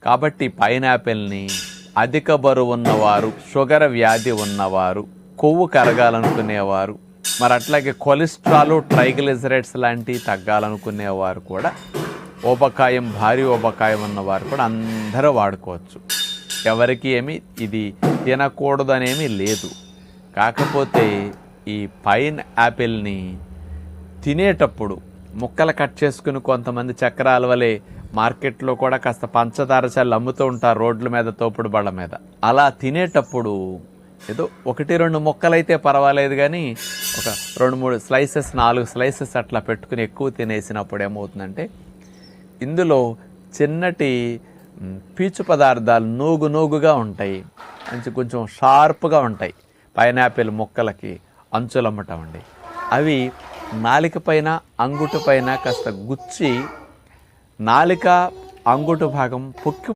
కాబట్టి పైనాపిల్ని అధిక బరువు ఉన్నవారు, షుగర్ వ్యాధి ఉన్నవారు, కొవ్వు కరగాలనుకునేవారు, మరి అట్లాగే కొలెస్ట్రాల్, ట్రైగ్లిజరైడ్స్ లాంటివి తగ్గాలనుకునేవారు కూడా, ఊబకాయం, భారీ ఊబకాయం ఉన్నవారు కూడా అందరూ వాడుకోవచ్చు. ఎవరికి ఏమి ఇది తినకూడదనేమీ లేదు. కాకపోతే ఈ పైన్ యాపిల్ని తినేటప్పుడు ముక్కలు కట్ చేసుకుని కొంతమంది చక్రాల వలె మార్కెట్లో కూడా కాస్త పంచదార చల్లి అమ్ముతూ ఉంటారు రోడ్ల మీద, తోపుడు బళ్ళ మీద. అలా తినేటప్పుడు ఏదో 1-2 ముక్కలైతే పర్వాలేదు, కానీ ఒక 2-3 స్లైసెస్, 4 స్లైసెస్ అట్లా పెట్టుకుని ఎక్కువ తినేసినప్పుడు ఏమవుతుందంటే ఇందులో చిన్నటి పీచు పదార్థాలు నూగుగా ఉంటాయి, కొంచెం షార్ప్గా ఉంటాయి. పైనాపిల్ ముక్కలకి అంచులమ్మటం అండి. అవి నాలిక పైన, అంగుటు పైన కాస్త గుచ్చి నాలిక, అంగుటు భాగం పొక్కి